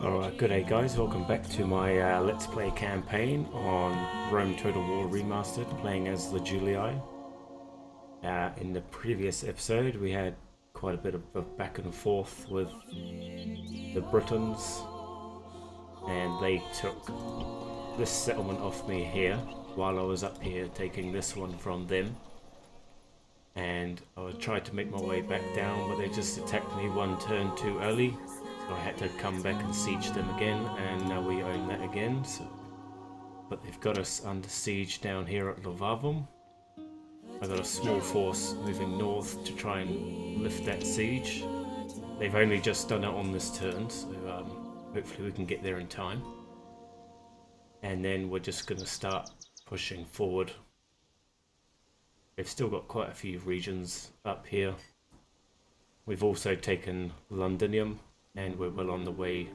Alright, good day guys, welcome back to my Let's Play campaign on Rome Total War Remastered, playing as the Julii. In the previous episode we had quite a bit of back and forth with the Britons, and they took this settlement off me here while I was up here taking this one from them. And I tried to make my way back down, but they just attacked me one turn too early. So I had to come back and siege them again, and now we own that again. So, but they've got us under siege down here at Luvavum. I've got a small force moving north to try and lift that siege. They've only just done it on this turn, so hopefully we can get there in time. And then we're just going to start pushing forward. They've still got quite a few regions up here. We've also taken Londinium, and we're well on the way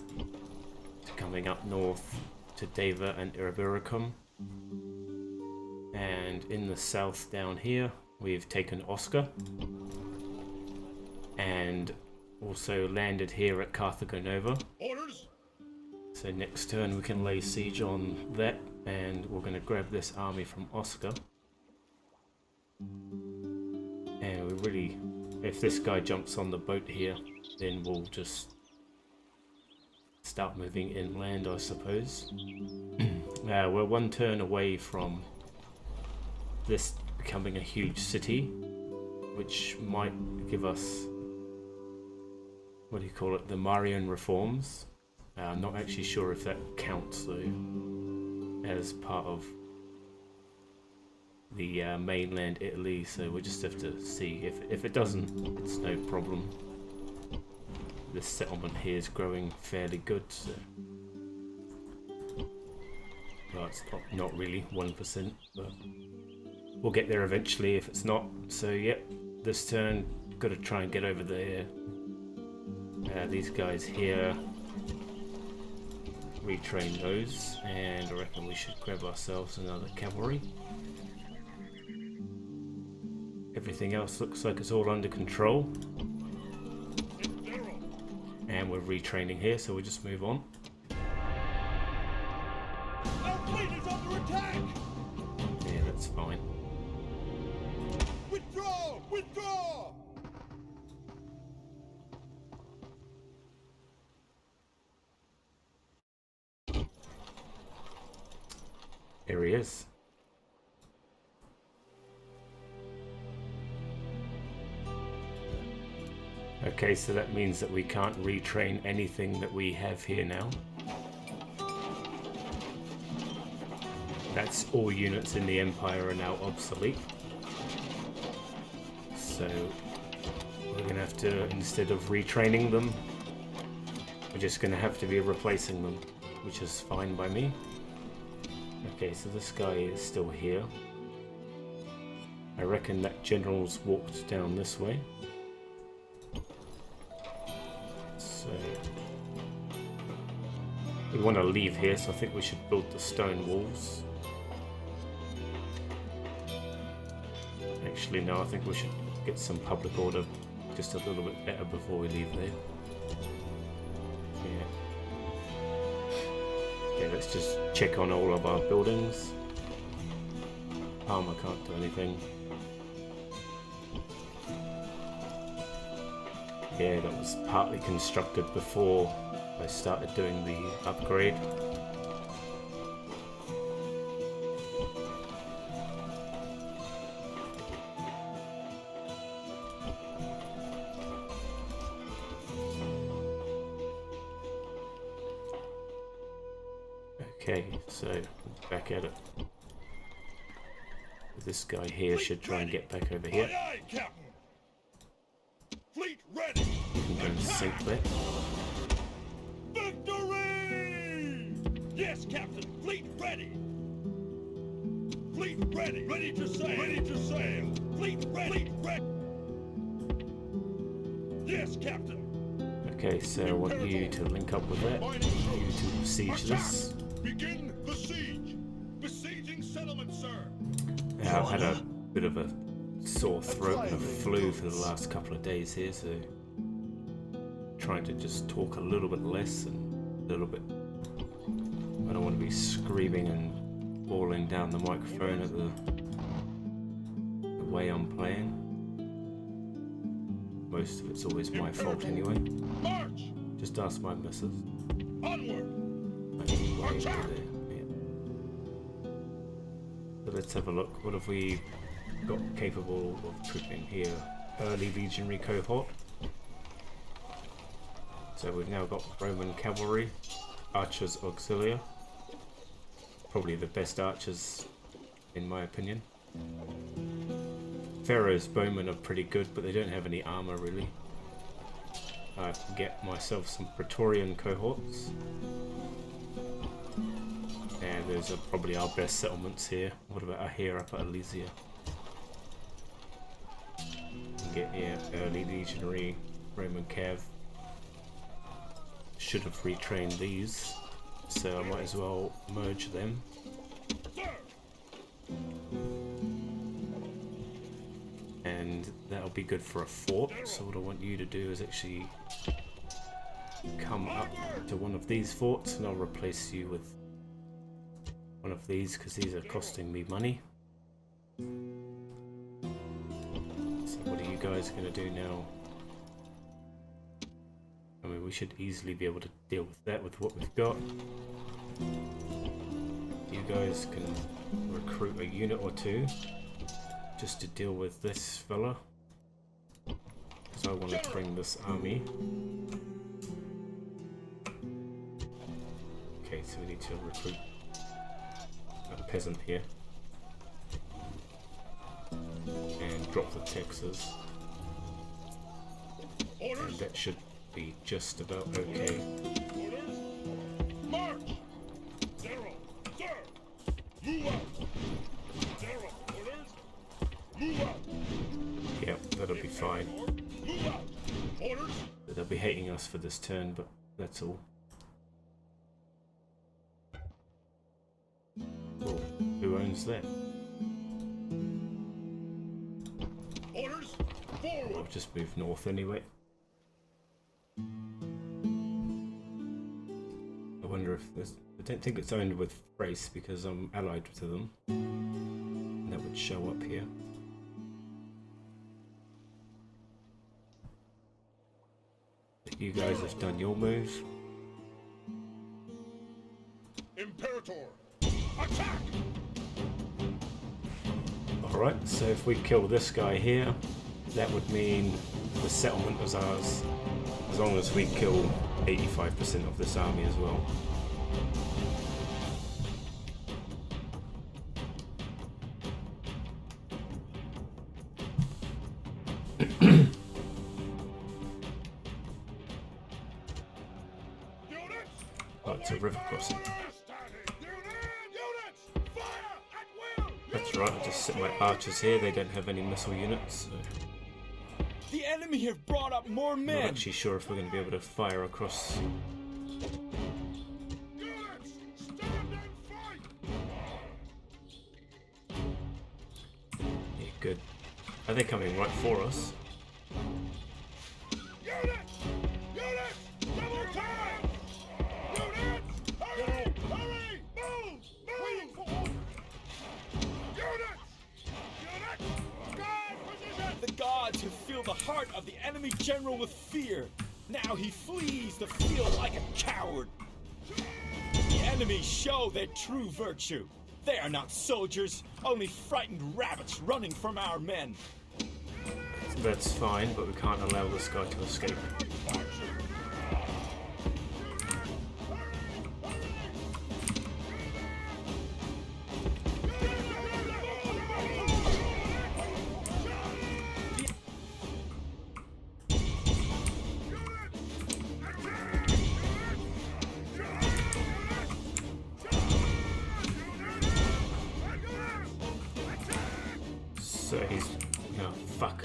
to coming up north to Deva and Ibericum. And in the south down here we've taken Oscar and also landed here at Carthago Nova. Orders. So next turn we can lay siege on that, and we're going to grab this army from Oscar. And we really, if this guy jumps on the boat here, then we'll just start moving inland, I suppose. We're one turn away from this becoming a huge city, which might give us, what do you call it, the Marian reforms. I'm not actually sure if that counts though as part of the mainland Italy, so we'll just have to see. If it doesn't, it's no problem. This settlement here is growing fairly good, so well, it's not really 1%, but we'll get there eventually if it's not. So yep, this turn got to try and get over there. These guys here, retrain those, and I reckon we should grab ourselves another cavalry. Everything else looks like it's all under control. And we're retraining here, so we'll just move on. Our fleet is under attack! Yeah, that's fine. Withdraw! Withdraw! Here he is. Okay, so that means that we can't retrain anything that we have here now. That's all units in the Empire are now obsolete. So we're going to have to, instead of retraining them, we're just going to have to be replacing them, which is fine by me. Okay, so this guy is still here. I reckon that general's walked down this way. So we want to leave here, so I think we should build the stone walls. Actually, no, I think we should get some public order just a little bit better before we leave there. Yeah. Okay, let's just check on all of our buildings. Armor can't do anything. Yeah, that was partly constructed before I started doing the upgrade. Okay, so back at it. This guy here should try and get back over here. Aye, aye, Captain. Fleet ready. You can go and sink that. Victory! Yes, Captain. Fleet ready. Fleet ready. Ready to sail. Ready to sail. Fleet ready. Fleet ready. Yes, Captain. Okay, so I want you to link up with that. You to siege this. Begin the siege. Besieging settlement, sir. Now, I've had a bit of a sore throat and a flu for the last couple of days here, so trying to just talk a little bit less and little bit. I don't want to be screaming and bawling down the microphone at the way I'm playing. Most of it's always my fault anyway. March! Just ask my missus. Onward! Attack! Yeah. So let's have a look. What have we got capable of trooping here? Early legionary cohort. So we've now got Roman cavalry, archers auxilia. Probably the best archers in my opinion. Pharaoh's bowmen are pretty good, but they don't have any armor really. I can get myself some Praetorian cohorts. And those are probably our best settlements here. What about here up at Alesia? Get here, early legionary, Roman cav. Should have retrained these, so I might as well merge them. And that'll be good for a fort. So what I want you to do is actually come up to one of these forts, and I'll replace you with one of these because these are costing me money. So what are you guys going to do now? I mean, we should easily be able to deal with that with what we've got. You guys can recruit a unit or two just to deal with this fella. So I want to bring this army. Okay, so we need to recruit a peasant here. And drop the taxes. And that should be just about okay. March! General, sir! Move out! General, orders! Move out! Yep, that'll be fine. Move out! Orders! They'll be hating us for this turn, but that's all. Cool. Who owns that? Orders! Forward! I'll just move north anyway. I wonder if there's... I don't think it's owned with Thrace because I'm allied to them. And that would show up here. You guys have done your move. Imperator! Attack! Alright, so if we kill this guy here, that would mean the settlement is ours. As long as we kill 85% of this army as well. Oh, it's a river crossing. That's right, I just set my archers here. They don't have any missile units. So The enemy have brought up more I'm not men. actually sure if we're going to be able to fire across. Yeah, good. Are they coming right for us? The gods have filled the heart of the enemy general with fear. Now he flees the field like a coward. The enemy show their true virtue. They are not soldiers, only frightened rabbits running from our men. That's fine, but we can't allow this guy to escape. So he's... oh, fuck.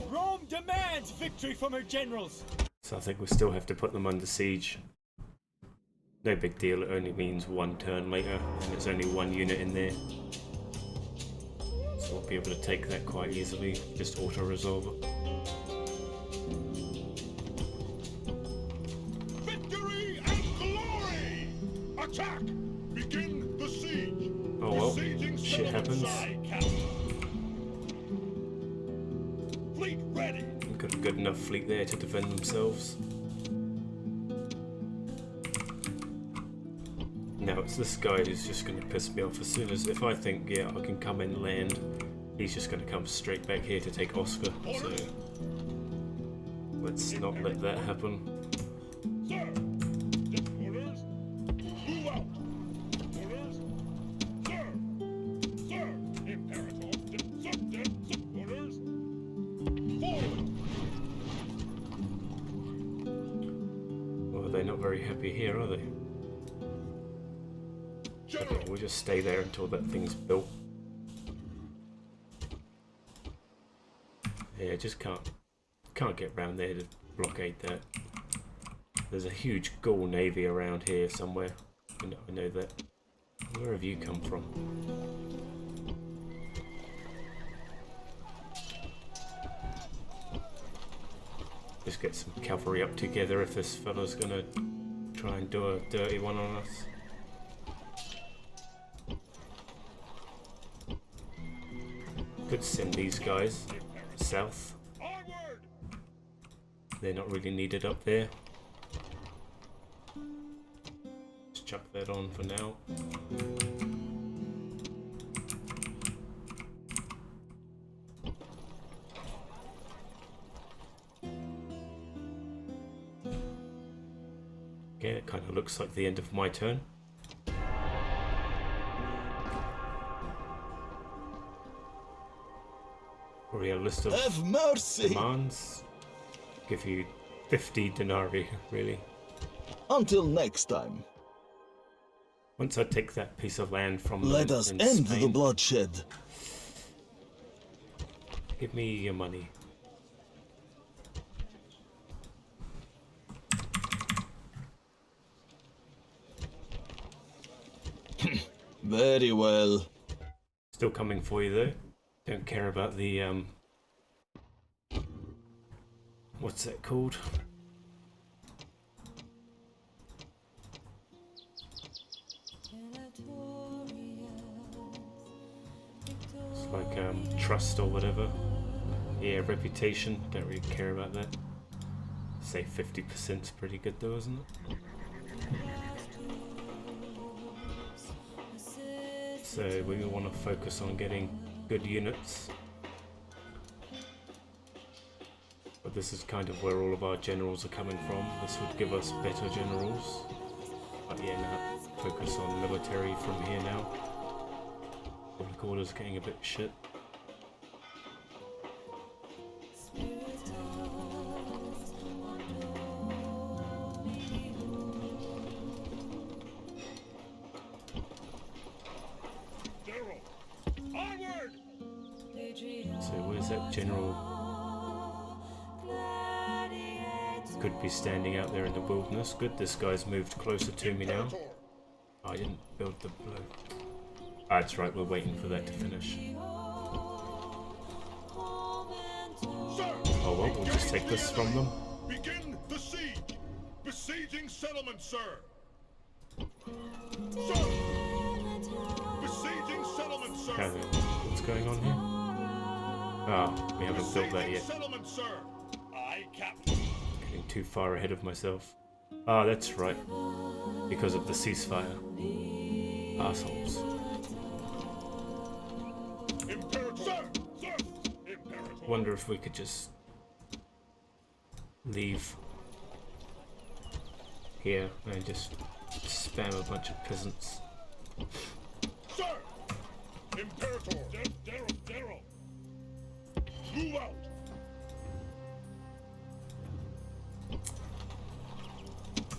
Rome demands victory from her generals. So I think we still have to put them under siege. No big deal, it only means one turn later, and it's only one unit in there. So we'll be able to take that quite easily, just auto-resolve it. Attack! Begin the siege! Oh well, Besieging shit happens. Aye, Captain. Fleet ready! We've got a good enough fleet there to defend themselves. Now it's this guy who's just going to piss me off as soon as, if I think, yeah, I can come in land, he's just going to come straight back here to take Oscar, so let's not let that happen. Sir! Orders! Move out! Orders! Sir! Sir! Imperator! Sir! Orders! Forward! Well, they're not very happy here, are they? General! We'll just stay there until that thing's built. Yeah, just can't get round there to blockade that. There's a huge Gaul navy around here somewhere. I know that. Where have you come from? Just get some cavalry up together if this fella's gonna try and do a dirty one on us. Could send these guys south. Onward! They're not really needed up there. Just chuck that on for now. Okay, it kind of looks like the end of my turn. Or a list of Have mercy! demands. Give you 50 denarii, really. Until next time, Once I take that piece of land from them let us in end Spain, the bloodshed. give me your money. Very well. Still coming for you though. Don't care about the what's that called? It's like trust or whatever. Yeah, reputation. Don't really care about that. Say 50% is pretty good though, isn't it? So we want to focus on getting good units. But this is kind of where all of our generals are coming from. This would give us better generals. But yeah, now focus on military from here now. Public order's getting a bit shit. General! Onward! So where's that general? Could be standing out there in the wilderness. Good, this guy's moved closer to me now. Oh, I didn't build the blue. Ah, that's right, we're waiting for that to finish. Sir! Oh well, we'll just take this from them. Begin the siege! Besieging settlement, sir! Sir! Besieging settlement, sir! Okay, what's going on here? Ah, we haven't built that yet. Settlement, sir! Aye, Captain. Getting too far ahead of myself. Ah, that's right. Because of the ceasefire. Assholes. Imperator! Sir! Sir! Imperator! Wonder if we could just leave here and just spam a bunch of peasants. Sir! Imperator! General! Move out!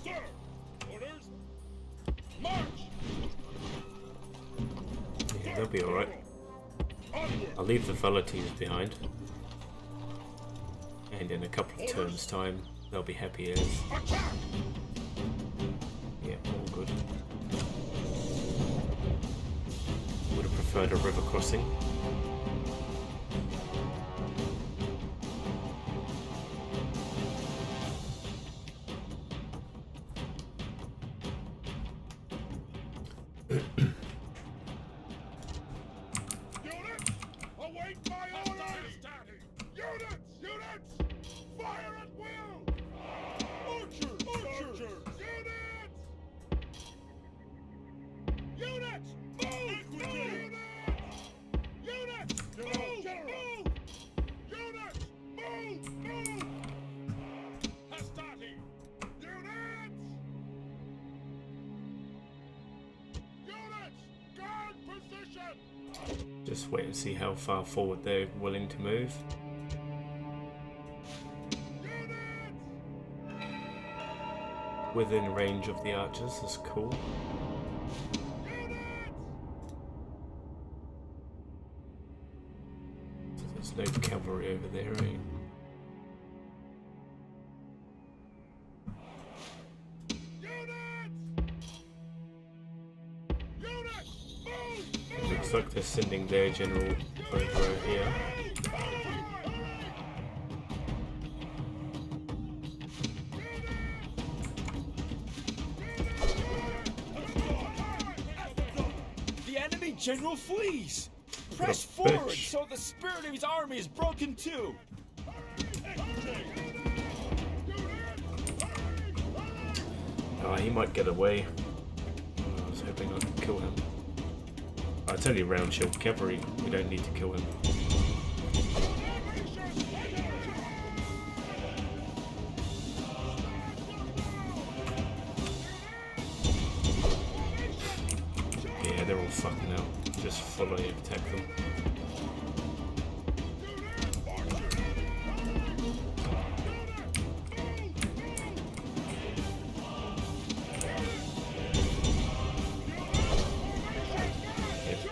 Sir! Orders! March! Yeah, they'll be alright. Onward! I'll leave the Volatilles behind. And in a couple of turns' time, they'll be happy as. Attack! Yeah, all good. Would have preferred a river crossing. Units, await my orders! Units! Fire at will! Archers! Units! Move! Units! Move! Units! Move! Hastati! Units! Guard position! Just wait and see how far forward they're willing to move. Within range of the archers is cool. So there's no cavalry over there, eh? It looks like they're sending their general over here. The enemy general flees! Press What a forward bitch. so the spirit of his army is broken too! Oh, he might get away. I was hoping I could kill him. Oh, it's only round shield cavalry. We don't need to kill him. Yeah, they're all fucking out. Just fully attack them.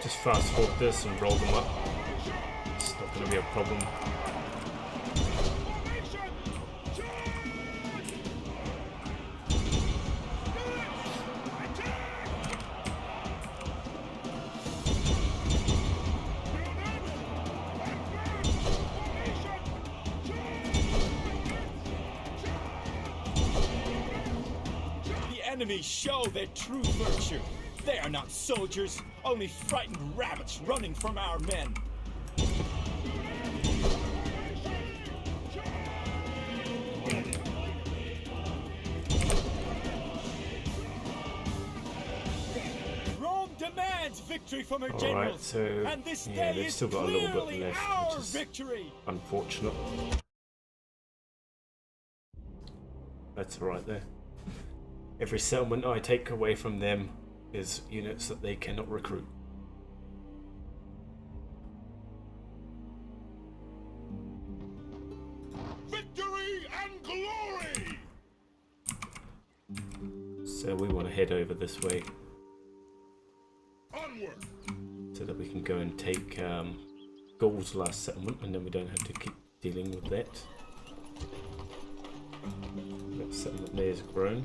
Just fast forward this and roll them up. It's not going to be a problem. The enemy show their true virtue. They are not soldiers, only frightened rabbits running from our men. Rome demands victory from her Alright, generals, so and this yeah, day they've is still got a little bit clearly left, our which is victory. unfortunate. That's alright there. Every settlement I take away from them is units that they cannot recruit. Victory and glory! So we want to head over this way Onward! so that we can go and take Gaul's last settlement, and then we don't have to keep dealing with that. That settlement there has grown.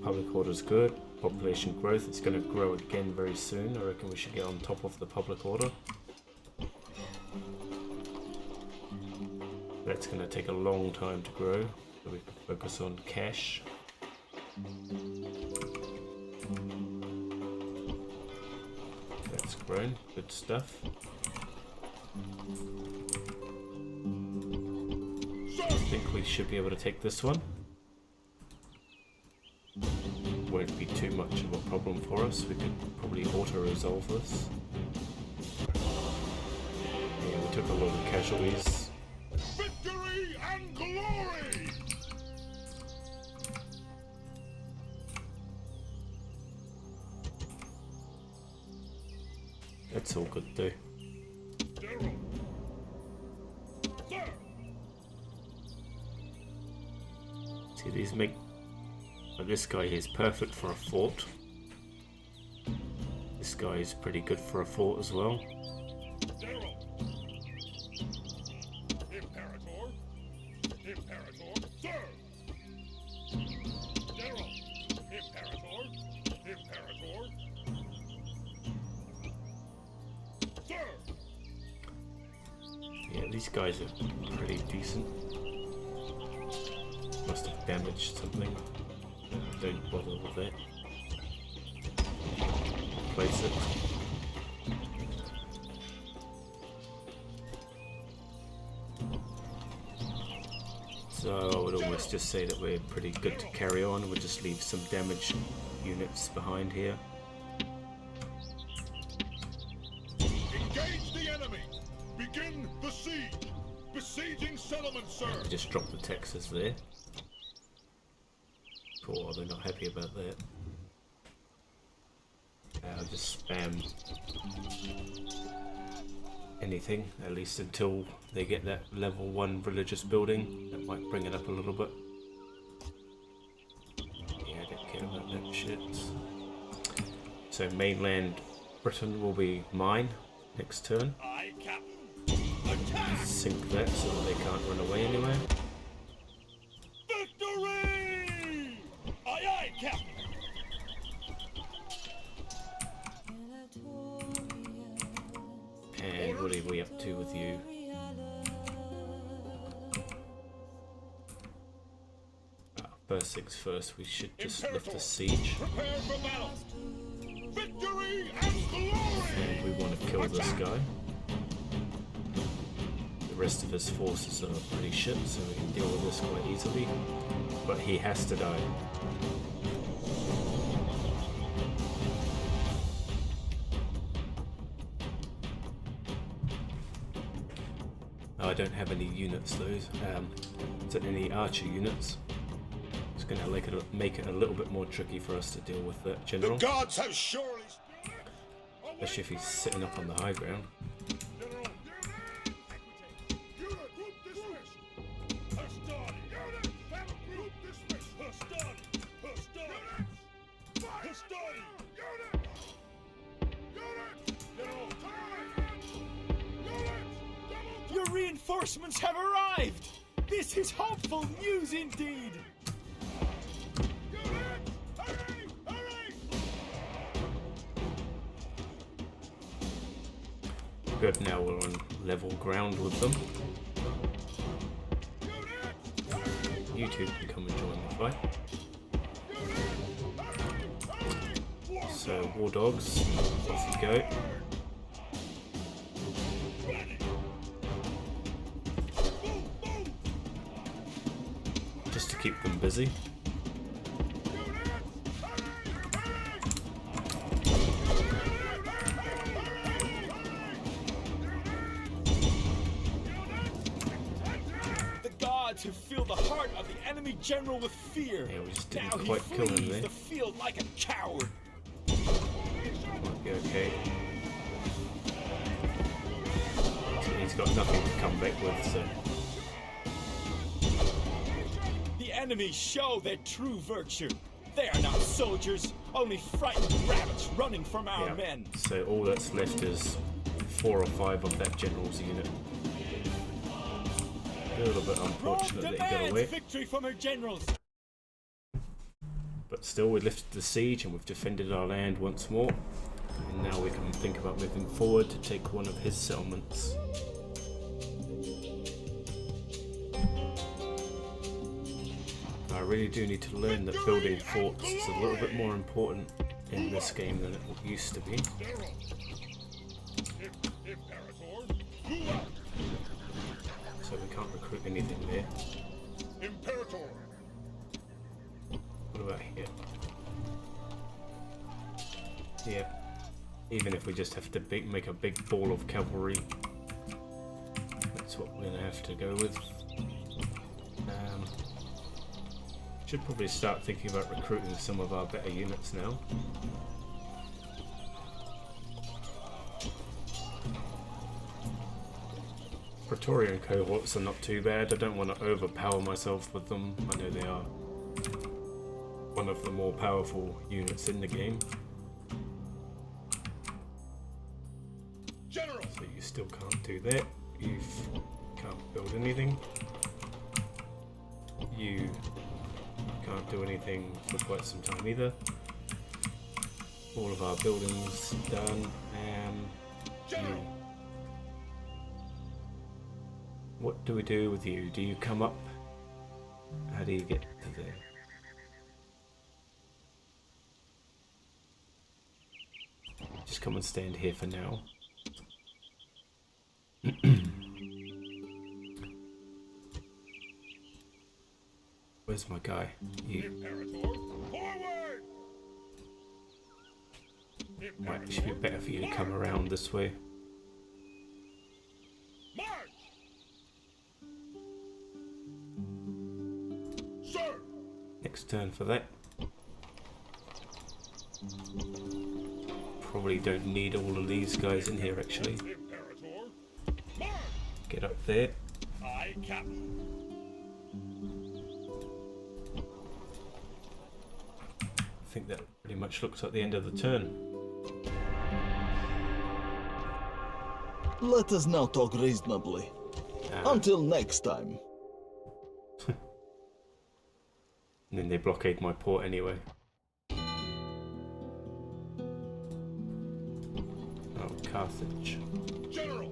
Public order's good. Population growth, it's going to grow again very soon. I reckon we should get on top of the public order. That's going to take a long time to grow, so we can focus on cash. That's grown, good stuff. I think we should be able to take this one. Won't be too much of a problem for us. We could probably auto-resolve this. Yeah, we took a lot of casualties. Victory and glory! That's all good though. General! Sir! See, these make... Like this guy here is perfect for a fort. This guy is pretty good for a fort as well. General! Imperator! Imperator! Sir! General! Imperator! Imperator! Sir! Yeah, these guys are pretty decent. Must have damaged something. Don't bother with that. Place it. So I would almost just say that we're pretty good to carry on. We'll just leave some damaged units behind here. Engage the enemy! Begin the siege! Besieging settlement, sir! And just drop the Texas there. Cool, they're not happy about that. I'll just spam anything, at least until they get that level 1 religious building. That might bring it up a little bit. Yeah, I don't care about that shit. So mainland Britain will be mine next turn. Aye, Captain! Attack! Sink that so that they can't run away anywhere. Victory! Aye, aye, Captain! And what are we up to with you? First things first, we should just lift the siege. Prepare for battle! Victory and glory! And we want to kill this guy. The rest of his forces are pretty shit, so we can deal with this quite easily. But he has to die. I don't have any units though. Is it any archer units? It's going to make it a little bit more tricky for us to deal with that general. The gods have surely... Especially if he's sitting up on the high ground. General! Unit, group dismissed! Hostile! Unit! Battle group dismissed! Hostile! Hostile! Hostile! Unit! Unit! General! Unit! Your reinforcements have arrived! This is hopeful news indeed! Good, now we're on level ground with them. You two can come and join the fight. So, war dogs, off you go. Just to keep them busy. To fill the heart of the enemy general with fear. Yeah, we just didn't now quite he kill him flees there. the field like a coward. Might be okay. So he's got nothing to come back with, so... The enemy show their true virtue. They are not soldiers, only frightened rabbits running from our Yeah. men. So all that's left is 4 or 5 of that general's unit. A little bit Rome unfortunate that he got demands away. victory from her generals. But still, we lifted the siege and we've defended our land once more. And now we can think about moving forward to take one of his settlements. I really do need to learn that building forts is a little bit more important in this game than it used to be. General! Imperator! Move out! So we can't recruit anything there. Imperator! What about here? Yeah. Even if we just have to make a big ball of cavalry, that's what we're gonna have to go with. Should probably start thinking about recruiting some of our better units now. Praetorian cohorts are not too bad. I don't want to overpower myself with them. I know they are one of the more powerful units in the game. General! So you still can't do that. You can't build anything. You can't do anything for quite some time either. All of our buildings done. General! What do we do with you? Do you come up? How do you get to there? Just come and stand here for now. Where's my guy? You. Imperator, forward! Might actually be better for you to come around this way. March! Sir! Next turn for that. Probably don't need all of these guys in here actually. Imperator, march! Get up there. Aye, Captain. I think that pretty much looks like the end of the turn. Let us now talk reasonably. Until next time. And then they blockade my port anyway. Oh, Carthage. General!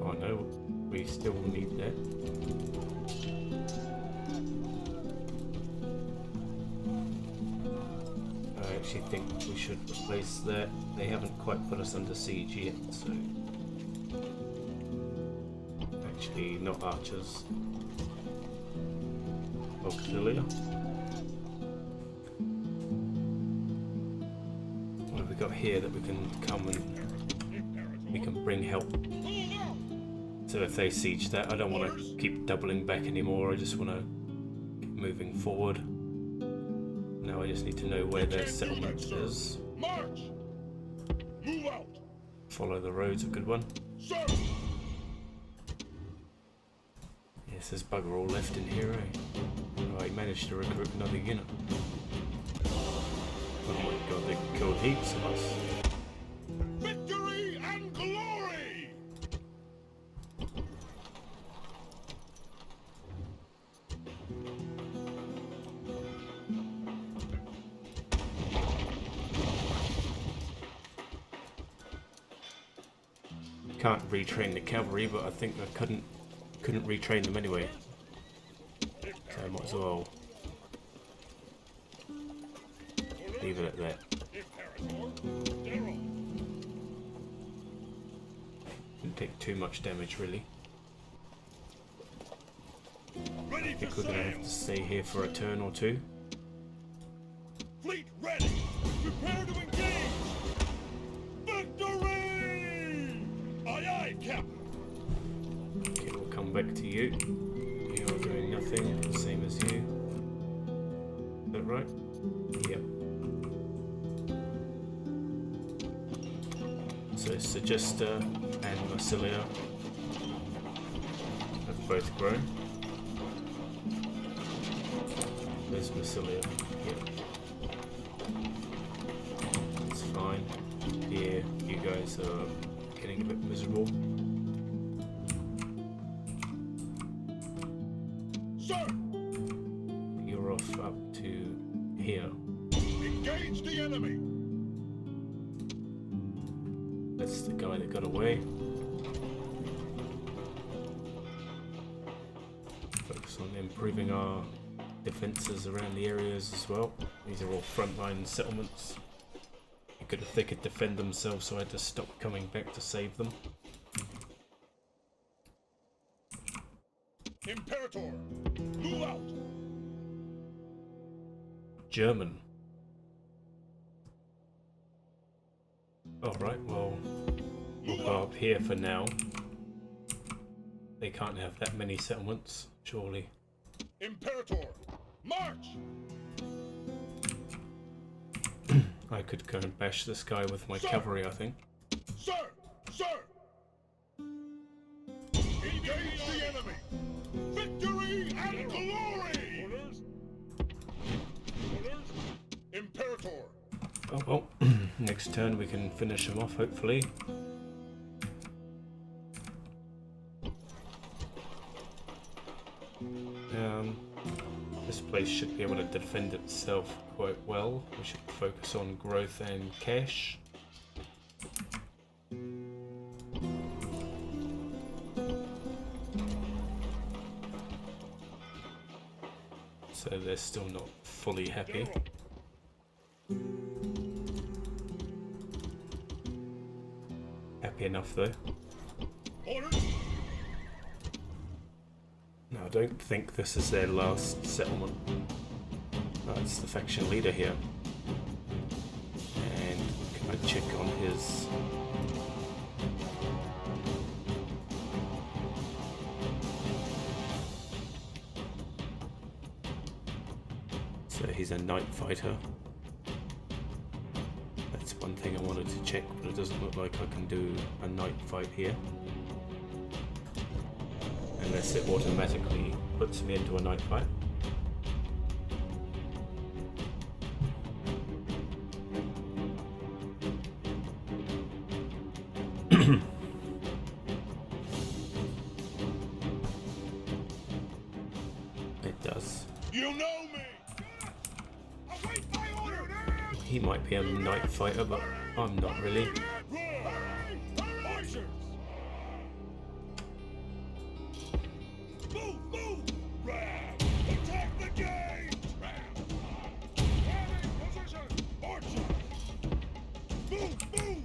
Oh no, we still need that. I actually think we should replace that. They haven't quite put us under siege yet, so... Actually, not archers. Auxilia. What have we got here that we can come and we can bring help? So if they siege that, I don't want to keep doubling back anymore. I just want to keep moving forward. Now I just need to know where their settlement is. March! Move out! Follow the road's a good one. Sir! Yes, there's bugger all left in here, eh? Right, managed to recruit another unit. Oh my god, they killed heaps of us. Victory and glory! Can't retrain the cavalry, but I think I couldn't retrain them anyway. So I might as well leave it at that. Imperator, General! Didn't take too much damage really. Ready I to think we're gonna have sail! to stay here for a turn or two. Fleet ready! Prepare to engage! Victory! Aye aye, Captain! Okay, we'll come back to you. You are doing nothing, the same as you. Is that right? Yep. So Segesta and Massilia have both grown. There's Massilia. Yep. It's fine. Here, you guys are getting a bit miserable. Sir! You're off up to here. Engage the enemy! That's the guy that got away. Focus on improving our defences around the areas as well. These are all frontline settlements. Be good if they could defend themselves, so I had to stop coming back to save them. Imperator, move out! German. Alright, well, we'll go up here for now. They can't have that many settlements, surely. Imperator, march! I could go and bash this guy with my Sir! cavalry, I think. Sir! Sir! Engage the enemy! Victory and glory! Orders! Orders! Imperator! Oh well, next turn we can finish him off, hopefully. This place should be able to defend itself quite well. We should focus on growth and cash. So they're still not fully happy. General, Happy enough though. Orders. No, I don't think this is their last settlement. No, it's the faction leader here. And can I check on his... So he's a night fighter. That's one thing I wanted to check, but it doesn't look like I can do a night fight here. Unless it automatically puts me into a night fight. It does. You know me. Await my order. He might be a night fighter, but I'm not really. Archers. Move, move. Ram. Attack the gate. Ram. Position. Archers. Move, move.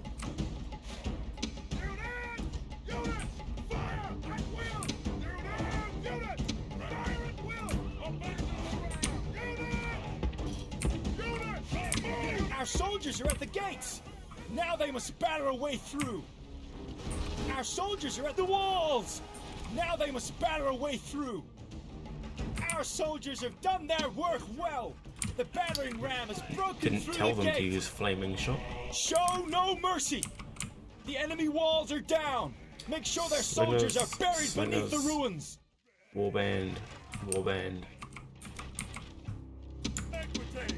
Units. Fire at will. Units. Fire at will. Units. Our soldiers are at the gates! Now they must batter a way through! Our soldiers are at the walls! Now they must batter a way through! Our soldiers have done their work well! The battering ram has broken Didn't through tell the them gate! to use flaming shot. Show no mercy! The enemy walls are down! Make sure their soldiers are buried beneath the ruins! Warband, warband. Equity.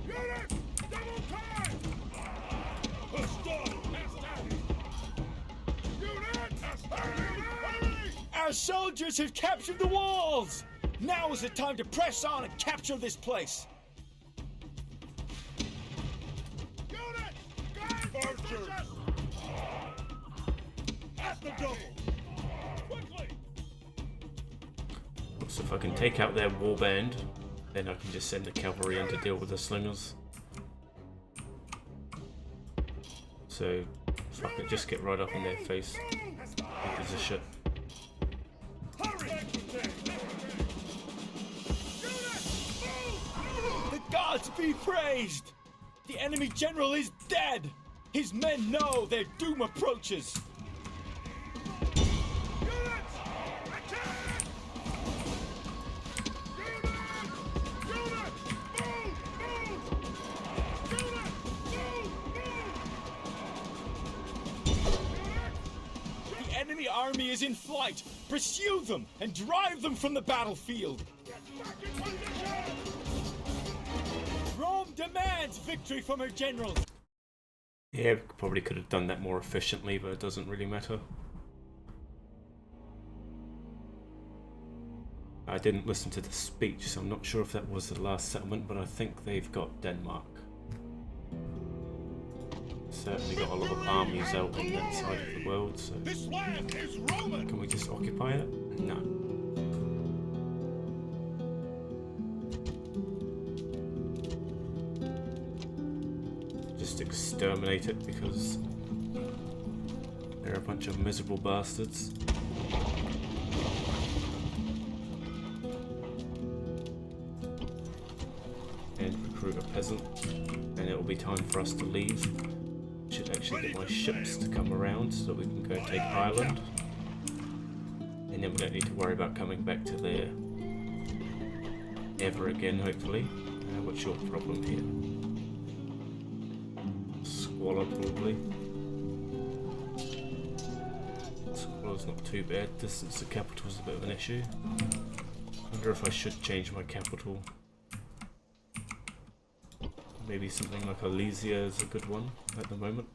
Units. Double time. Our soldiers have captured the walls! Now is the time to press on and capture this place! Archers. At the double. Quickly. So if I can take out their warband, then I can just send the cavalry in to deal with the slingers. So if I could just get right up in their face, because of shit. Hurry. The gods be praised! The enemy general is dead! His men know their doom approaches! The enemy army is in flight! Pursue them and drive them from the battlefield! Rome demands victory from her generals! Yeah, probably could have done that more efficiently, but it doesn't really matter. I didn't listen to the speech, so I'm not sure if that was the last settlement, but I think they've got Denmark. Certainly got a lot of armies out on that side of the world, so... This land is Roman. Can we just occupy it? No. Just exterminate it because they're a bunch of miserable bastards. And recruit a peasant, and it will be time for us to leave. Should actually get my ships to come around so that we can go take Ireland, and then we don't need to worry about coming back to there ever again, hopefully. What's your problem here? Squalor, probably. Squalor's not too bad. Distance to capital is a bit of an issue. I wonder if I should change my capital. Maybe something like Alesia is a good one at the moment.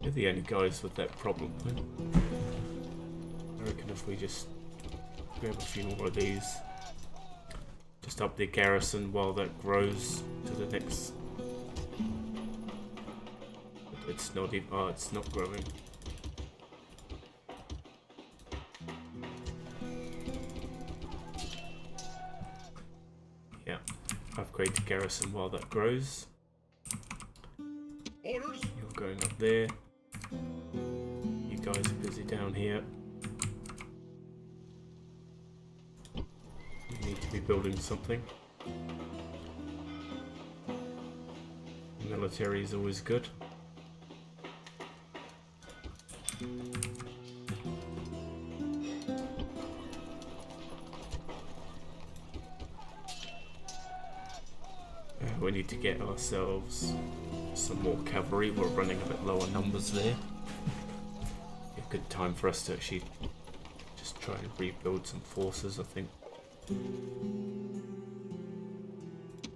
You're the only guys with that problem. I reckon if we just grab a few more of these, just up the garrison while that grows to the next. It's not even. Oh, it's not growing. upgrade the garrison while that grows. Orders. You're going up there. You guys are busy down here. You need to be building something. Military is always good. We need to get ourselves some more cavalry. We're running a bit low on numbers there. A good time for us to actually just try and rebuild some forces, I think.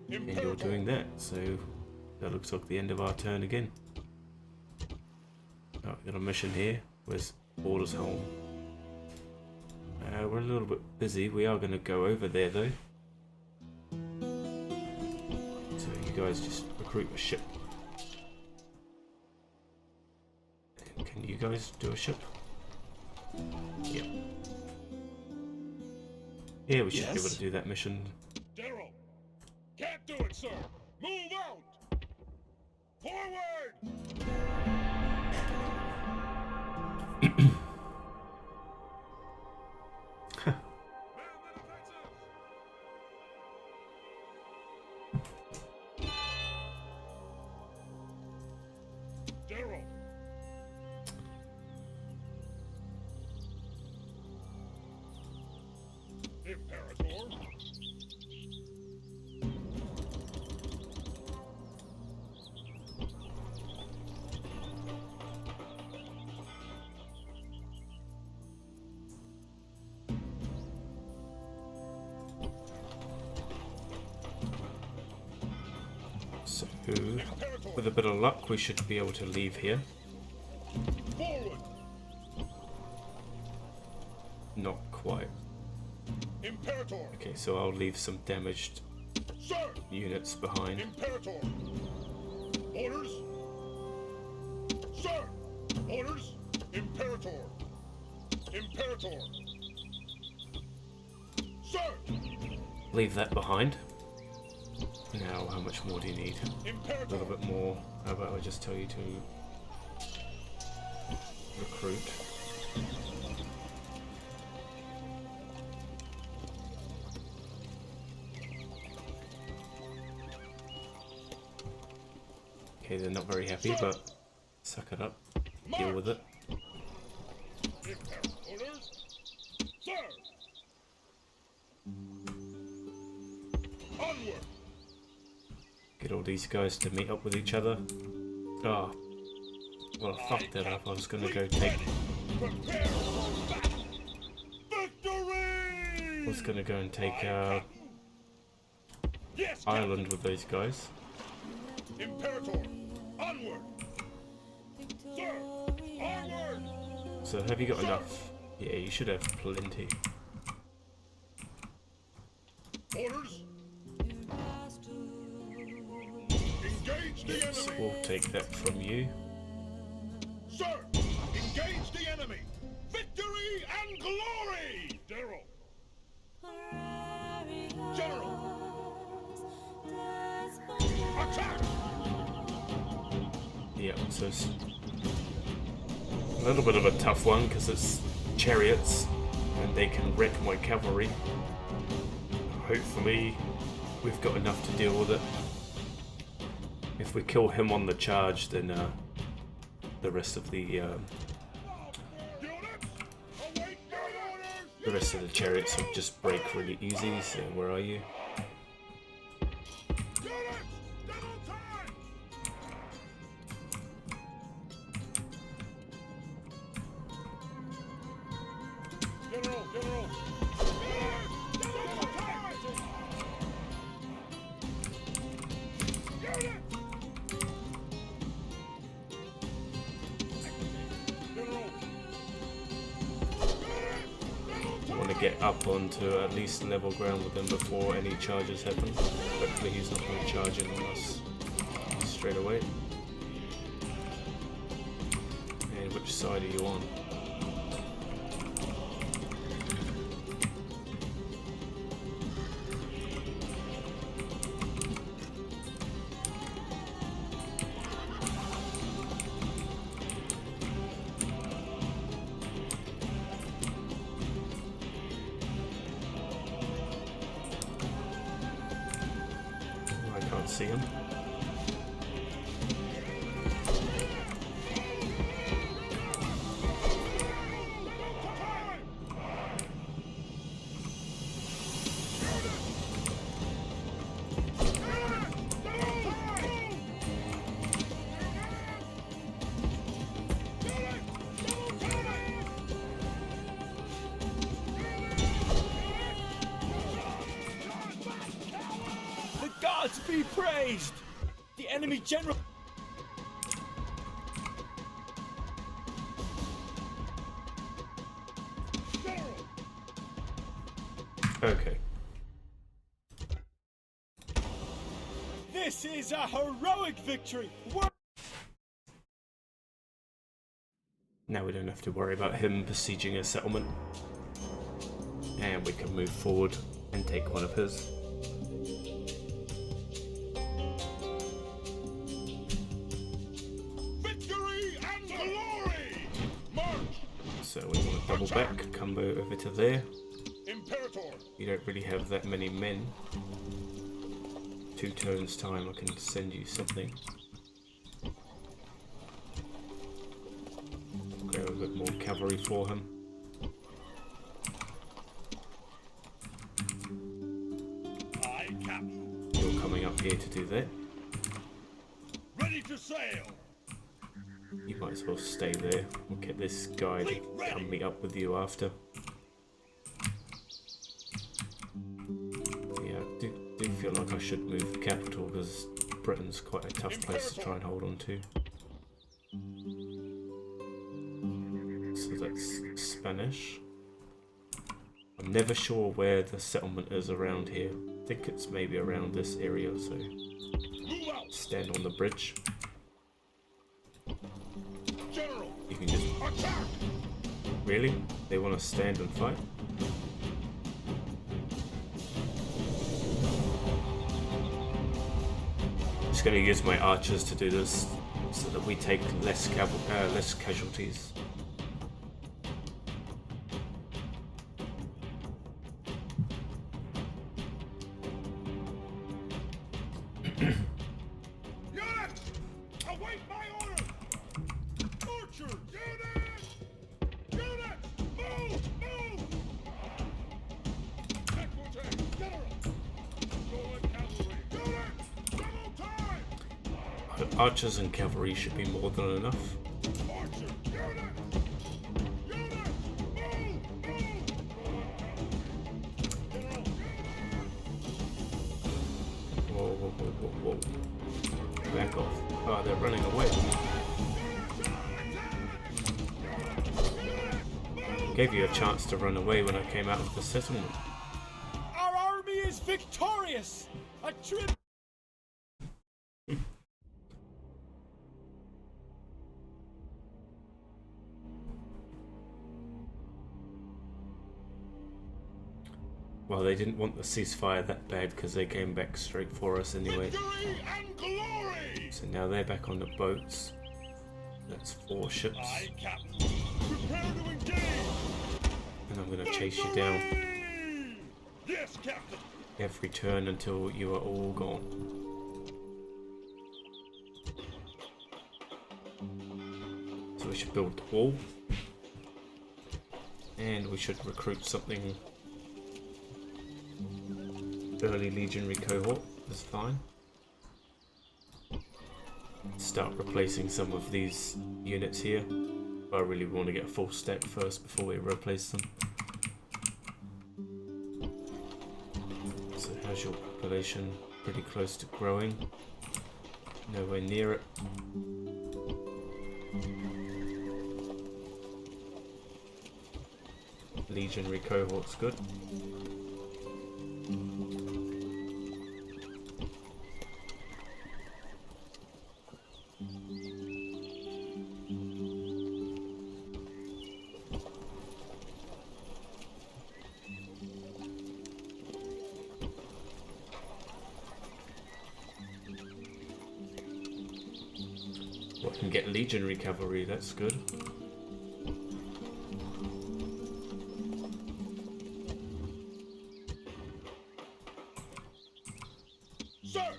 And you're doing that, so that looks like the end of our turn again. Oh, we got a mission here. Where's Orders home? We're a little bit busy. We are going to go over there though. So you guys just recruit a ship. And can you guys do a ship? Yep. Yeah, we should be able to do that mission. General, can't do it, sir. Move out. Forward. General. Imperator. So, with a bit of luck, we should be able to leave here. Forward. Not quite. Imperator. Okay, so I'll leave some damaged Sir. units behind. Imperator. Orders. Sir. Orders. Imperator. Imperator. Sir. Leave that behind. Now, how much more do you need? A Imperator. little bit more. How about I just tell you to recruit? Okay, they're not very happy, but suck it up. Deal with it. Imperator. Orders. Sir. Onward. Get all these guys to meet up with each other. Ah, well, I fucked that up. I was gonna go take. Prepare for battle. Victory. I was gonna go and take Yes, Ireland with those guys. Imperator. Onward. Sir. Onward. So have you got enough? Yeah, you should have plenty. Orders. Engage the Yes, enemy. we'll take that from you. Sir. Engage the enemy. Victory and glory. General. General. Attack. Yeah, so it's a little bit of a tough one because it's chariots and they can wreck my cavalry. Hopefully we've got enough to deal with it. If we kill him on the charge, then the rest of the Units. Await your orders. chariots will just break really easy. So where are you? Units. Double time. General. General. Units. Double time. Units. General. I want to get up onto at least level ground with him before any charges happen. Hopefully he's not going to charge in on us straight away. And which side are you on? see him. The gods be praised! The enemy general... Okay. This is a heroic victory! Now we don't have to worry about him besieging a settlement. And we can move forward and take one of his. Victory and glory! March! So we want to double back, come over to there. Imperator! You don't really have that many men. 2 turns time I can send you something. Grab a bit more cavalry for him. Aye, Captain. You're coming up here to do that. Ready to sail! You might as well stay there. We'll get this guy to come meet up with you after. Yeah, I do feel like I should move the capital because Britain's quite a tough place to try and hold on to. So that's Spanish. I'm never sure where the settlement is around here. I think it's maybe around this area, so Move out! stand on the bridge. General! You can just... Attack! Really? They want to stand and fight? Just going to use my archers to do this so that we take less casualties. Units! Await my order! Archer! Units! Units! Move! Move! Equite! General! Stolen cavalry! Units! Double time! Archers and cavalry should be more than enough. Archer! Units! Units! Move! Move! General! Whoa, whoa, whoa, whoa, whoa. Back off. Oh, they're running away. Gave you a chance to run away when I came out of the settlement. Our army is victorious! A trip... Well, they didn't want the ceasefire that bad because they came back straight for us anyway. Victory and glory! So now they're back on the boats. That's 4 ships. Aye, Captain. Prepare to engage! And I'm going to chase you down Victory! Yes, Captain! every turn until you are all gone. So we should build the wall. And we should recruit something. Early legionary cohort is fine. Start replacing some of these units here. I really want to get a full stack first before we replace them. So how's your population? Pretty close to growing. Nowhere near it. Legionary cohort's good. Well, I can get legionary cavalry, that's good. Sir!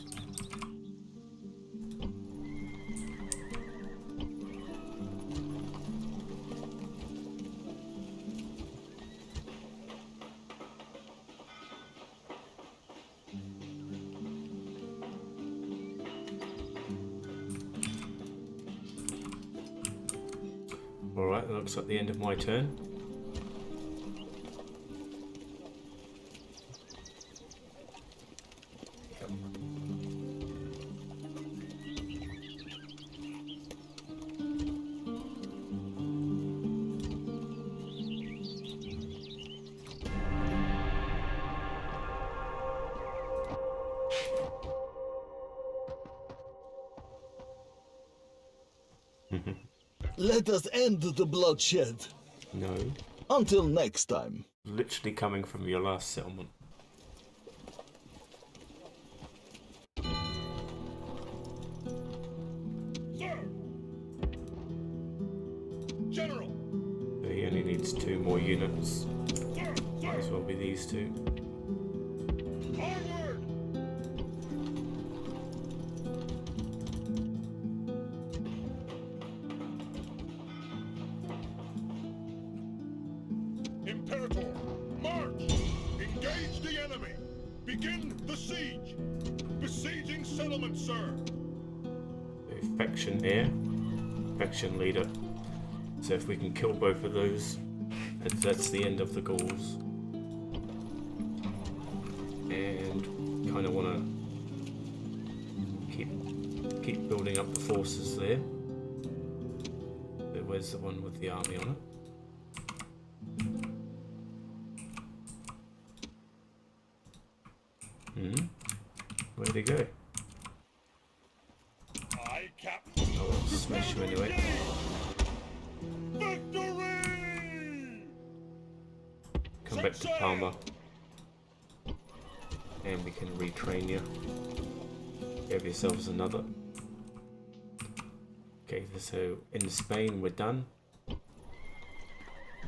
Alright, that looks like the end of my turn. Let us end the bloodshed. No. Until next time. Literally coming from your last settlement. Sir! General! So he only needs 2 more units. Sir! Might as Sir! well be these 2. Onward! Imperator, march! Engage the enemy! Begin the siege! Besieging settlement, sir! So faction here. Faction leader. So if we can kill both of those, that's the end of the Gauls. And kind of want to keep building up the forces there. But where's the one with the army on it? Where'd he go? Aye, Captain! Oh, I'll smash him anyway. Victory! Come back to Palma. And we can retrain you. Give yourselves another. Okay, so in Spain we're done.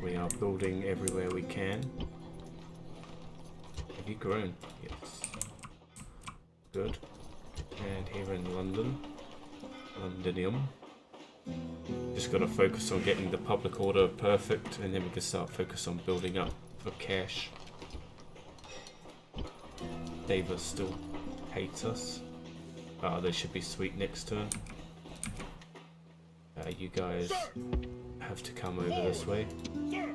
We are building everywhere we can. Have you grown? Yes. Good. And here in London. Londinium. Just got to focus on getting the public order perfect, and then we can start focus on building up for cash. Davis still hates us. They should be sweet next turn. You guys have to come over this way. Sir!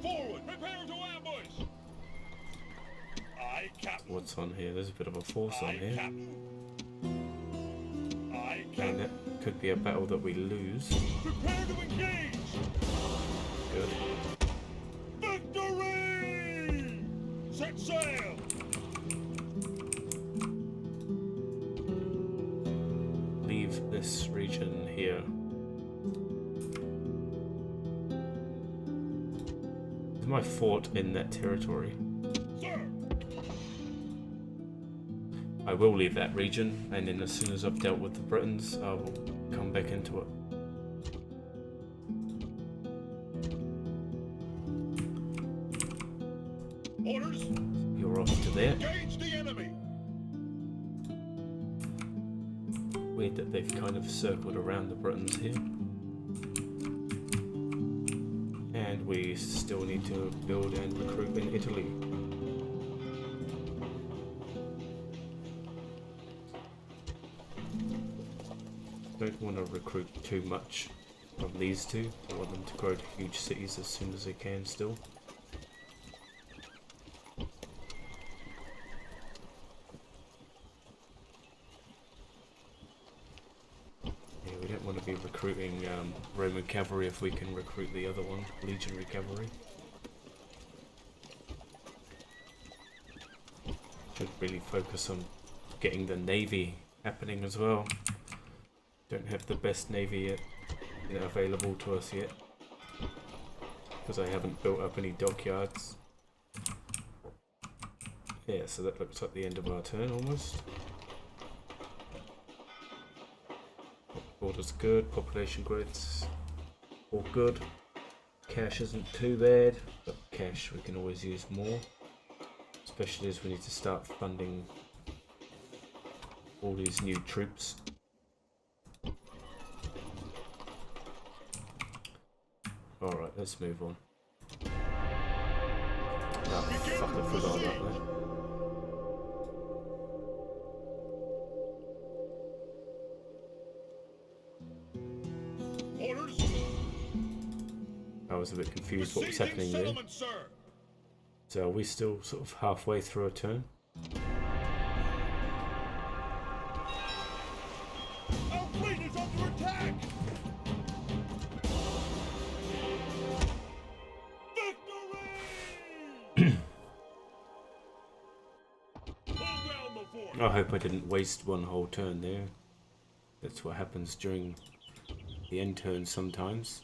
Forward! Prepare to ambush! Aye, Captain! What's on here? There's a bit of a force on Aye, here. Captain! Aye, And Captain! that could be a battle that we lose. Prepare to engage! Good. Victory! Set sail! Leave this region here. Is my fort in that territory? Sir! I will leave that region, and then as soon as I've dealt with the Britons, I will come back into it. Orders! You're off to there. Engage the enemy! Weird that they've kind of circled around the Britons here. And we still need to build and recruit in Italy. Don't want to recruit too much from these two. I want them to grow to huge cities as soon as they can still. Yeah, we don't want to be recruiting Roman cavalry if we can recruit the other one, legionary cavalry. Should really focus on getting the navy happening as well. Don't have the best navy yet, available to us yet, because I haven't built up any dockyards. Yeah, so that looks like the end of our turn almost. Border's good, population growth's all good. Cash isn't too bad, but cash we can always use more, especially as we need to start funding all these new troops. Alright, let's move on. Oh fuck, I forgot about that. Orders! I was a bit confused what was happening there. Sir. So are we still sort of halfway through a turn? Our fleet is under attack! Victory! Pull down the fort! I hope I didn't waste one whole turn there. That's what happens during the end turn sometimes.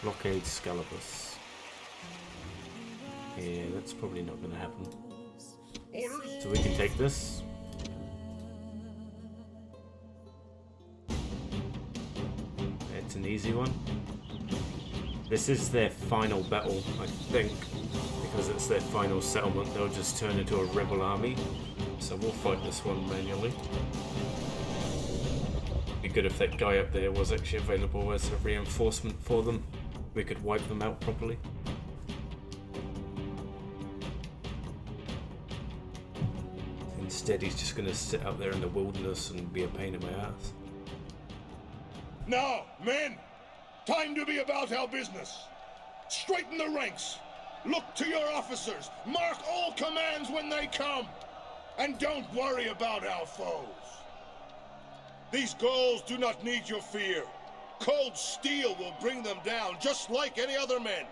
Blockade Scalibus. Yeah, that's probably not going to happen. Orders! So we can take this. It's an easy one. This is their final battle, I think. Because it's their final settlement, they'll just turn into a rebel army. So we'll fight this one manually. Be good if that guy up there was actually available as a reinforcement for them. We could wipe them out properly. Instead, he's just going to sit out there in the wilderness and be a pain in my ass. Now, men, time to be about our business. Straighten the ranks. Look to your officers. Mark all commands when they come. And don't worry about our foes. These Gauls do not need your fear. Cold steel will bring them down, just like any other men.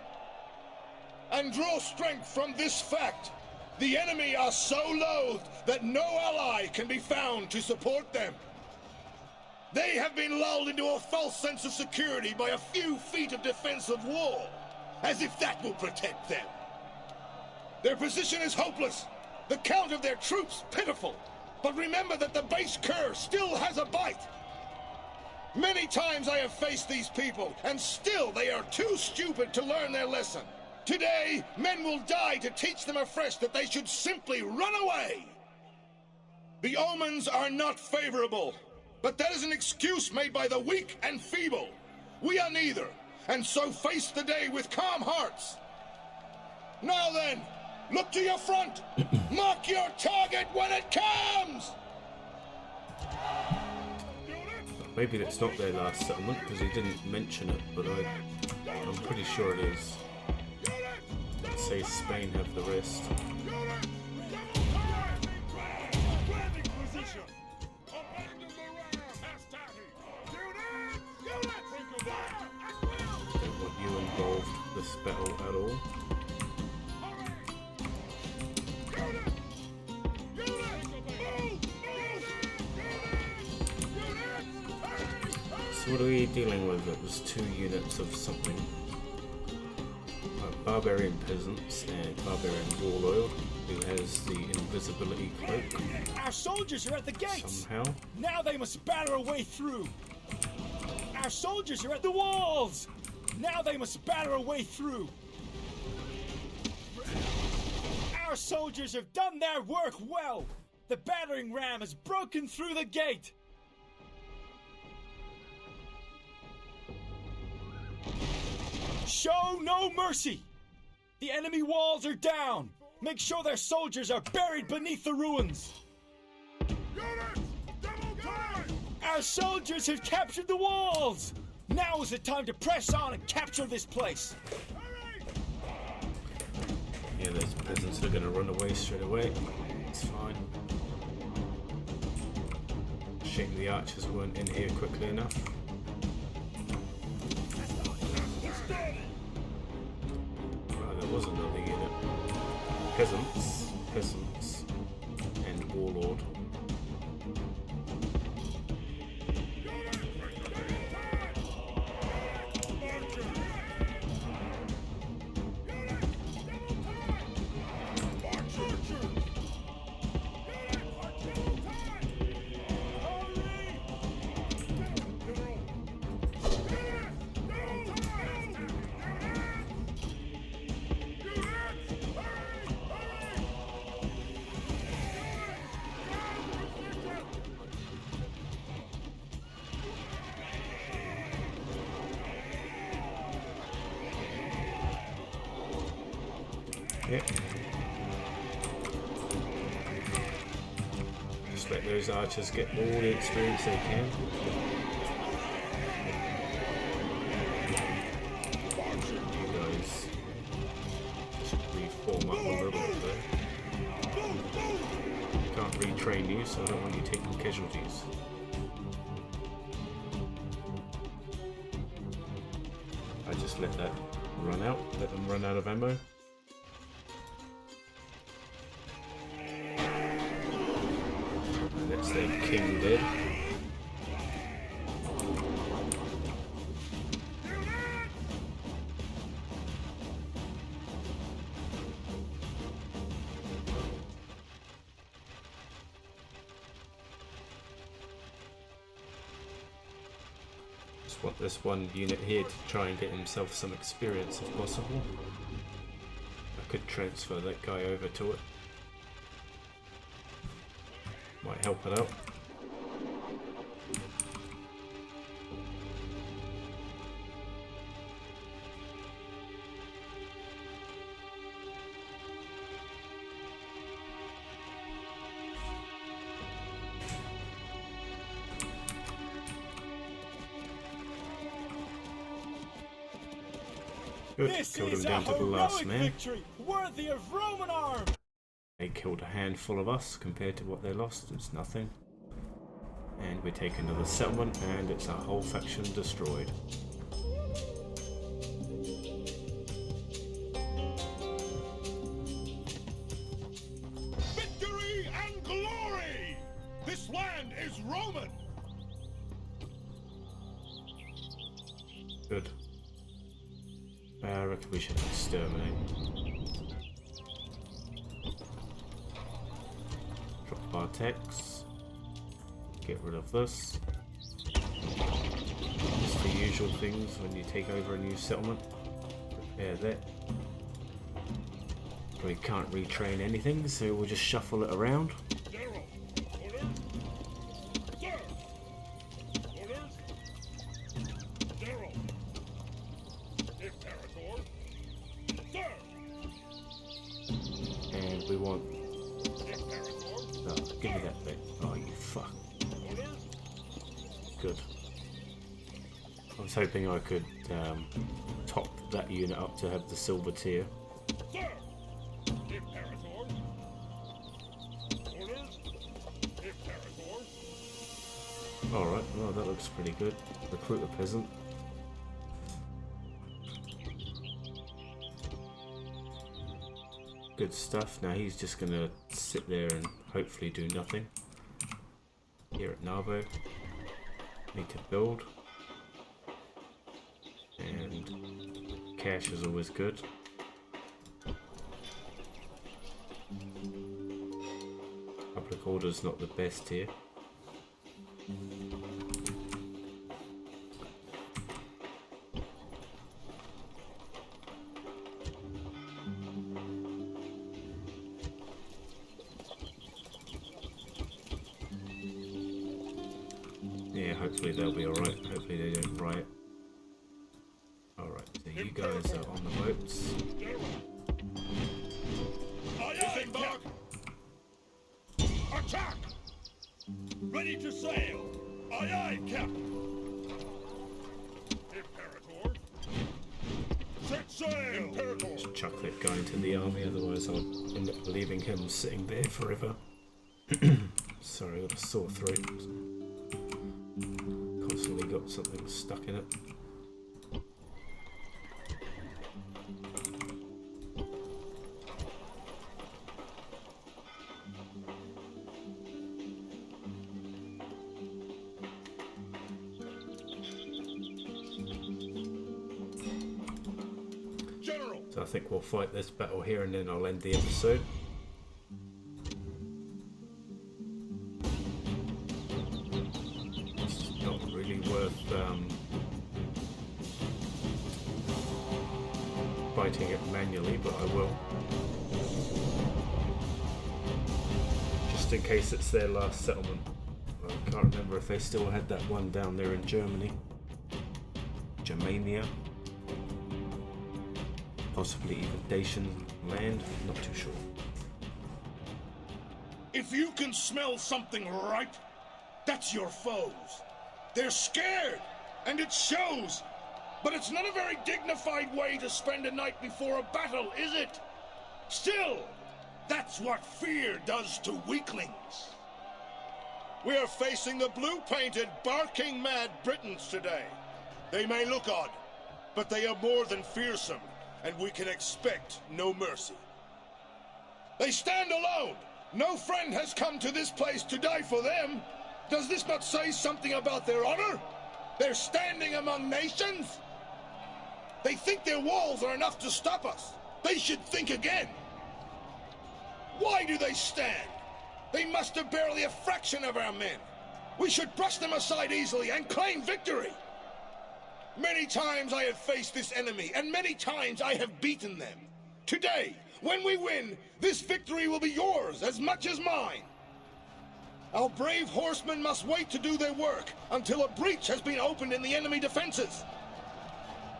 And draw strength from this fact. The enemy are so loathed that no ally can be found to support them. They have been lulled into a false sense of security by a few feet of defensive wall, as if that will protect them. Their position is hopeless, the count of their troops pitiful. But remember that the base cur still has a bite. Many times I have faced these people, and still they are too stupid to learn their lesson. Today, men will die to teach them afresh that they should simply run away. The omens are not favorable, but that is an excuse made by the weak and feeble. We are neither, and so face the day with calm hearts. Now then, look to your front. Mark your target when it comes! Maybe that's not their last settlement because he didn't mention it, but I'm pretty sure it is. Let's say Spain have the rest. Don't want you involved in this battle at all. So what are we dealing with? It was 2 units of something. Barbarian peasants and barbarian warlord who has the invisibility cloak. Our soldiers are at the gates! Somehow. Now they must batter a way through! Our soldiers are at the walls! Now they must batter a way through! Our soldiers have done their work well! The battering ram has broken through the gate! Show no mercy! The enemy walls are down! Make sure their soldiers are buried beneath the ruins! Our soldiers have captured the walls! Now is the time to press on and capture this place! Yeah, those peasants are going to run away straight away. It's fine. Shame the archers weren't in here quickly enough. Right, there was another unit. Peasants, and warlord. Yeah. Just let those archers get all the experience they can. You guys should reform up a little bit there. Can't retrain you, so I don't want you taking casualties. I just let that run out, let them run out of ammo. And that's their king dead. Just want this one unit here to try and get himself some experience if possible. I could transfer that guy over to it. Might help it out. Good. This Killed him is down a to the last heroic man. victory, worthy of Roman arms. They killed a handful of us compared to what they lost. It's nothing. And we take another settlement, and it's a whole faction destroyed. Victory and glory! This land is Roman! Good. I reckon we should exterminate. Drop our techs. Get rid of this. Just the usual things when you take over a new settlement. Repair that. We can't retrain anything, so we'll just shuffle it around. General, orders? Sir! Orders? General! Imperator! Sir! And we want... Imperator! Oh, give me that bit. Oh, you fuck. Orders? Good. I was hoping I could top that unit up to have the silver tier. Sir! Imperator! Orders? Imperator! Alright, well that looks pretty good. Recruit a peasant. Good stuff. Now he's just gonna sit there and hopefully do nothing. Here at Narbo. Need to build. And cash is always good. Public order's not the best here. Yeah, hopefully they'll be alright. Hopefully they don't riot. Alright, so you guys are on the boats. Aye, aye, Captain! Attack! Ready to sail! Aye, aye, Captain! Imperator! Set sail! Imperator! Just chuck that guy into the army, otherwise I'll end up leaving him sitting there forever. Sorry, I got a sore throat. Constantly got something stuck in it. General! So I think we'll fight this battle here and then I'll end the episode. It's not really worth fighting it manually, but I will. Just in case it's their last settlement. I can't remember if they still had that one down there in Germany. Germania. Possibly even Dacian land, not too sure. If you can smell something right, that's your foes. They're scared, and it shows. But it's not a very dignified way to spend a night before a battle, is it? Still, that's what fear does to weaklings. We are facing the blue-painted, barking mad Britons today. They may look odd, but they are more than fearsome, and we can expect no mercy. They stand alone. No friend has come to this place to die for them. Does this not say something about their honor? They're standing among nations? They think their walls are enough to stop us. They should think again. Why do they stand? They muster barely a fraction of our men. We should brush them aside easily and claim victory. Many times I have faced this enemy, and many times I have beaten them. Today, when we win, this victory will be yours as much as mine. Our brave horsemen must wait to do their work until a breach has been opened in the enemy defenses.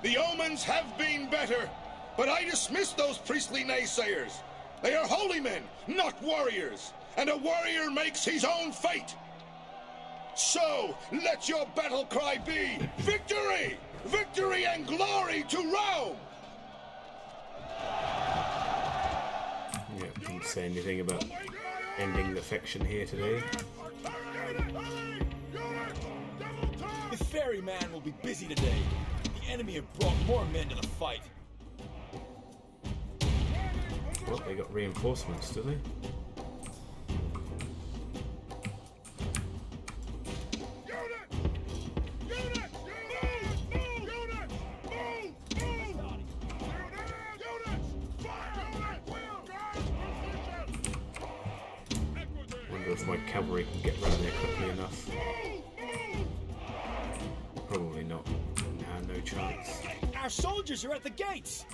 The omens have been better, but I dismiss those priestly naysayers. They are holy men, not warriors, and a warrior makes his own fate. So, let your battle cry be, victory! Victory and glory to Rome! Yeah, didn't say anything about ending the faction here today. The ferryman will be busy today. The enemy have brought more men to the fight. Well, they got reinforcements, do they? Wonder if my cavalry can get round there quickly enough. Probably not. Nah, no chance. Our soldiers are at the gates.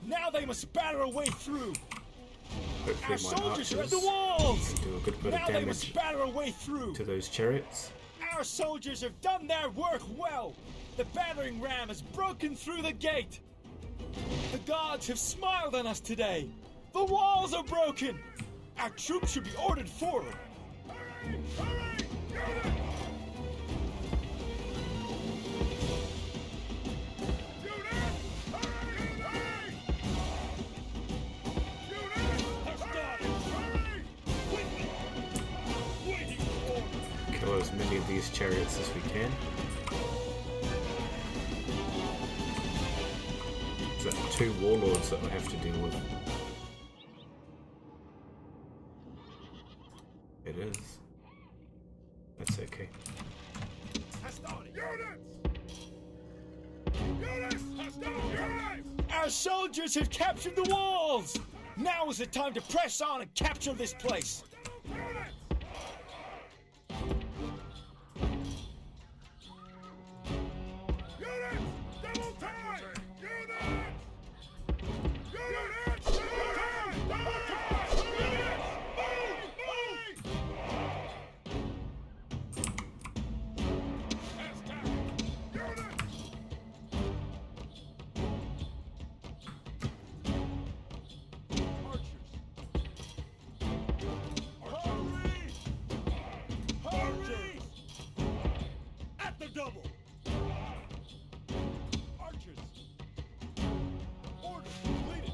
Now they must batter a way through. Hopefully Our my soldiers are at archers the walls. can do a good bit Now of they must damage batter a way through. to those chariots. Our soldiers have done their work well. The battering ram has broken through the gate. The gods have smiled on us today. The walls are broken. Our troops should be ordered forward. Kill as many of these chariots as we can. Is that 2 warlords that I have to deal with? It is. That's okay. Our soldiers have captured the walls. Now is the time to press on and capture this place. Double. Archers. Order completed.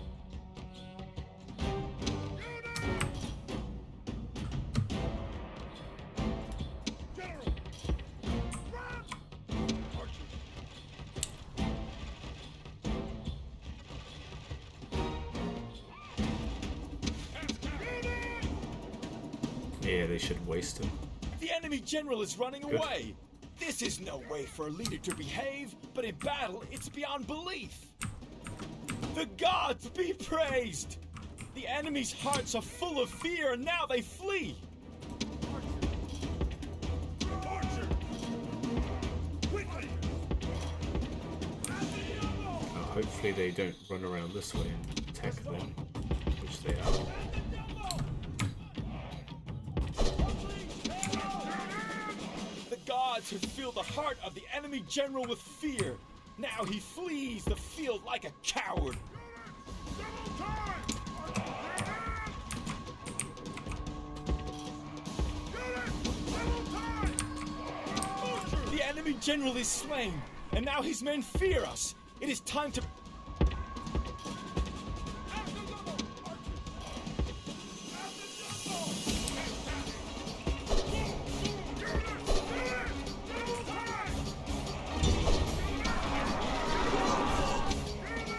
General. Archers. Yeah, they should waste them. The enemy general is running Good. away. This is no way for a leader to behave, but in battle, it's beyond belief. The gods be praised! The enemy's hearts are full of fear, and now they flee! Archer! Quickly! Hopefully they don't run around this way and attack them, which they are. Gods have filled the heart of the enemy general with fear. Now he flees the field like a coward. enemy general is slain, and now his men fear us. It is time to...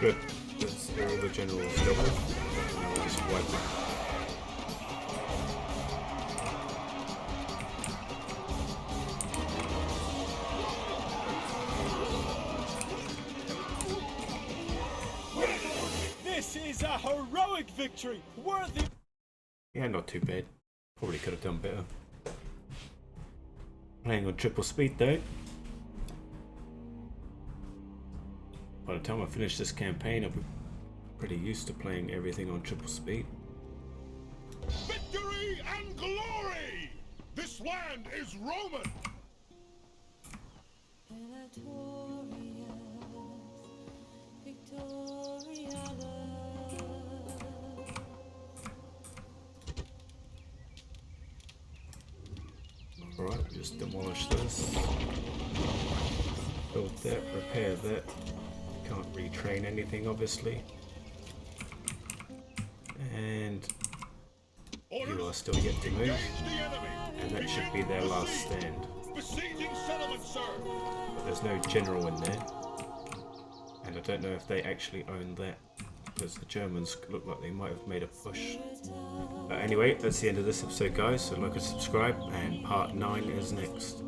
Good. That's all the generals double. Now we'll just wipe it. This is a heroic victory, worthy... Yeah, not too bad. Probably could have done better. Playing on triple speed though. By the time I finish this campaign, I'll be pretty used to playing everything on triple speed. Victory and glory! This land is Roman! Alright, just demolish this. Build that, repair that. Can't retrain anything, obviously. And you are still yet to move. And that should be their last stand. Besieging settlement, sir! But there's no general in there. And I don't know if they actually own that, because the Germans look like they might have made a push. But anyway, that's the end of this episode, guys. So like and subscribe, and part 9 is next.